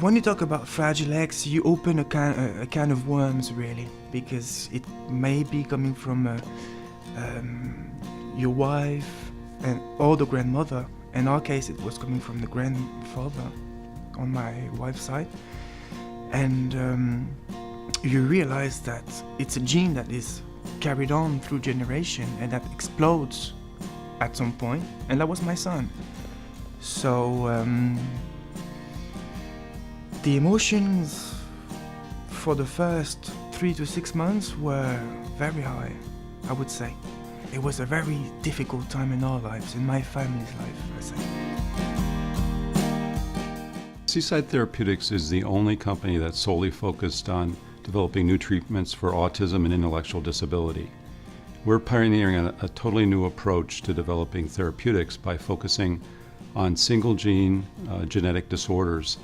when you talk about Fragile X, you open a can of worms, really, because it may be coming from your wife or the grandmother. In our case, it was coming from the grandfather on my wife's side. And you realize that it's a gene that is carried on through generation and that explodes at some point, and that was my son. So the emotions for the first 3 to 6 months were very high, I would say. It was a very difficult time in our lives, in my family's life, I say. Seaside Therapeutics is the only company that's solely focused on developing new treatments for autism and intellectual disability. We're pioneering a totally new approach to developing therapeutics by focusing on single gene genetic disorders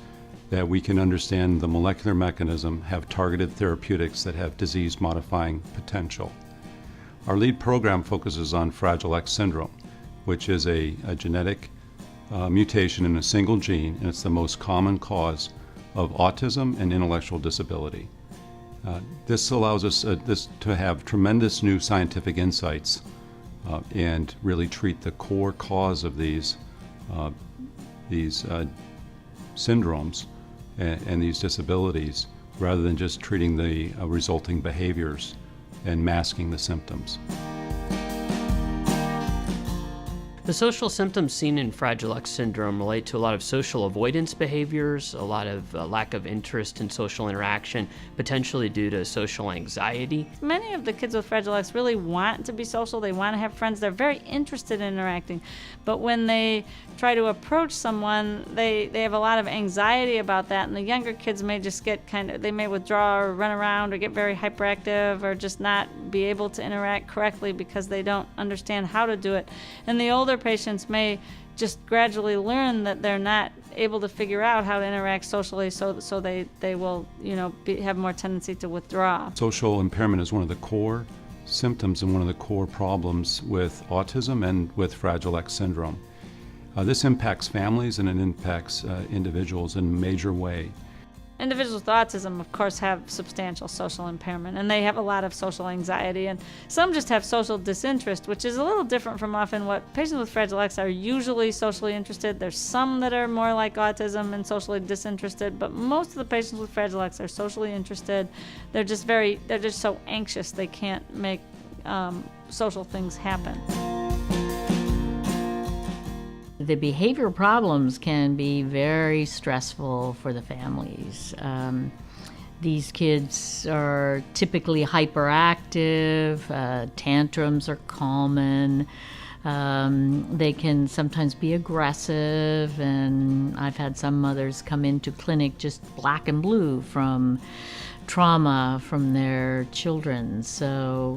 that we can understand the molecular mechanism, have targeted therapeutics that have disease-modifying potential. Our lead program focuses on Fragile X syndrome, which is a genetic mutation in a single gene, and it's the most common cause of autism and intellectual disability. This allows us to have tremendous new scientific insights and really treat the core cause of these syndromes and these disabilities, rather than just treating the resulting behaviors and masking the symptoms. The social symptoms seen in Fragile X syndrome relate to a lot of social avoidance behaviors, a lot of lack of interest in social interaction, potentially due to social anxiety. Many of the kids with Fragile X really want to be social. They want to have friends. They're very interested in interacting. But when they try to approach someone, they have a lot of anxiety about that. And the younger kids may just get they may withdraw or run around or get very hyperactive or just not be able to interact correctly because they don't understand how to do it. And the older patients may just gradually learn that they're not able to figure out how to interact socially, so they will have more tendency to withdraw. Social impairment is one of the core symptoms and one of the core problems with autism and with Fragile X syndrome. This impacts families and it impacts individuals in a major way. Individuals with autism, of course, have substantial social impairment, and they have a lot of social anxiety, and some just have social disinterest, which is a little different from often what patients with Fragile X are usually socially interested. There's some that are more like autism and socially disinterested, but most of the patients with Fragile X are socially interested. They're just so anxious they can't make social things happen. The behavioral problems can be very stressful for the families. These kids are typically hyperactive, tantrums are common, they can sometimes be aggressive, and I've had some mothers come into clinic just black and blue from trauma from their children, so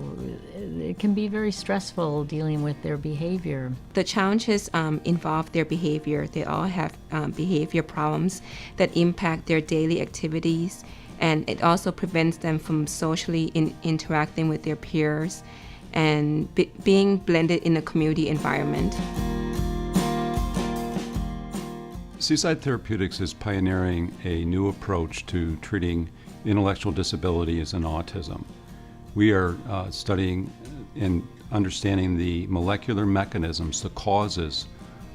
it can be very stressful dealing with their behavior. The challenges involve their behavior. They all have behavior problems that impact their daily activities, and it also prevents them from socially interacting with their peers and being blended in a community environment. Seaside Therapeutics is pioneering a new approach to treating intellectual disabilities and autism. We are studying and understanding the molecular mechanisms, the causes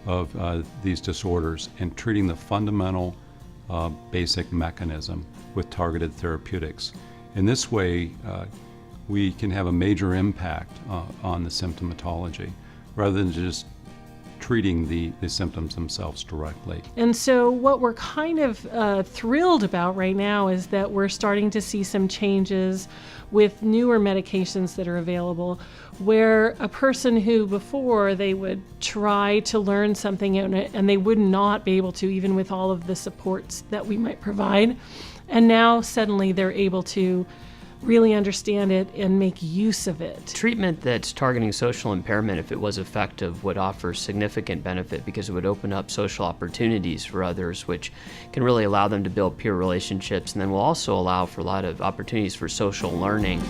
of these disorders, and treating the fundamental basic mechanism with targeted therapeutics. In this way, we can have a major impact on the symptomatology, rather than just treating the symptoms themselves directly. And so what we're kind of thrilled about right now is that we're starting to see some changes with newer medications that are available, where a person who before they would try to learn something and they would not be able to, even with all of the supports that we might provide, and now suddenly they're able to really understand it and make use of it. Treatment that's targeting social impairment, if it was effective, would offer significant benefit because it would open up social opportunities for others, which can really allow them to build peer relationships, and then will also allow for a lot of opportunities for social learning.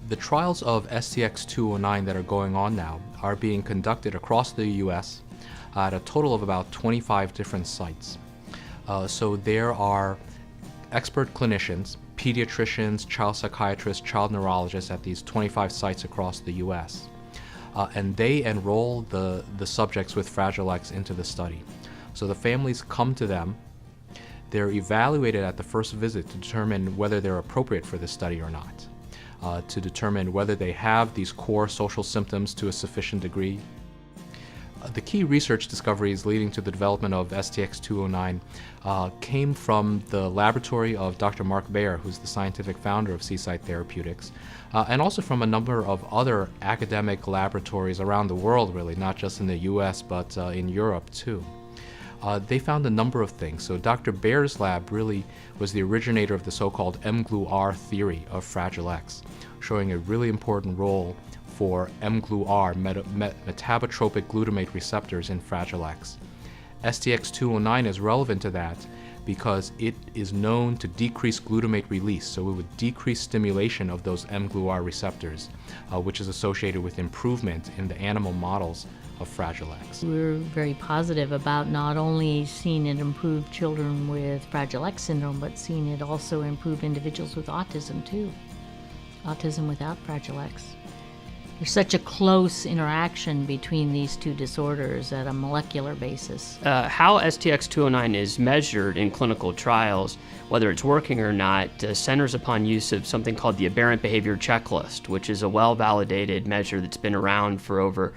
The trials of STX-209 that are going on now are being conducted across the U.S. at a total of about 25 different sites. So there are expert clinicians, pediatricians, child psychiatrists, child neurologists at these 25 sites across the U.S. And they enroll the subjects with Fragile X into the study. So the families come to them. They're evaluated at the first visit to determine whether they're appropriate for this study or not, to determine whether they have these core social symptoms to a sufficient degree. The key research discoveries leading to the development of STX-209 came from the laboratory of Dr. Mark Bayer, who's the scientific founder of Seaside Therapeutics, and also from a number of other academic laboratories around the world, really, not just in the US, but in Europe too. They found a number of things. So Dr. Bayer's lab really was the originator of the so-called mGlu-R theory of Fragile X, showing a really important role for mGlu-R, metabotropic glutamate receptors in Fragile X. STX-209 is relevant to that because it is known to decrease glutamate release, so it would decrease stimulation of those mGlu-R receptors, which is associated with improvement in the animal models of Fragile X. We're very positive about not only seeing it improve children with Fragile X syndrome, but seeing it also improve individuals with autism too. Autism without Fragile X. There's such a close interaction between these two disorders at a molecular basis. How STX-209 is measured in clinical trials, whether it's working or not, centers upon use of something called the Aberrant Behavior Checklist, which is a well-validated measure that's been around for over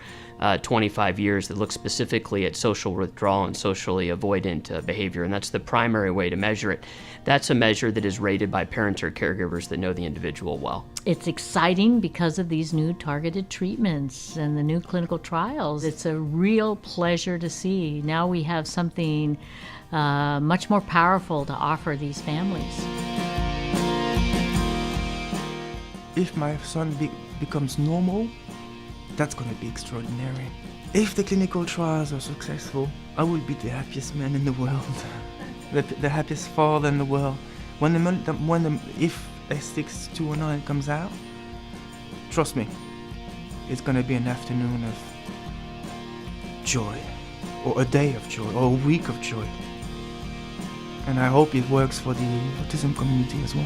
25 years that looks specifically at social withdrawal and socially avoidant behavior, and that's the primary way to measure it. That's a measure that is rated by parents or caregivers that know the individual well. It's exciting because of these new targeted treatments and the new clinical trials. It's a real pleasure to see. Now we have something much more powerful to offer these families. If my son becomes normal, that's going to be extraordinary. If the clinical trials are successful, I will be the happiest man in the world, the happiest father in the world. If STX-209 comes out, trust me, it's going to be an afternoon of joy, or a day of joy, or a week of joy. And I hope it works for the autism community as well.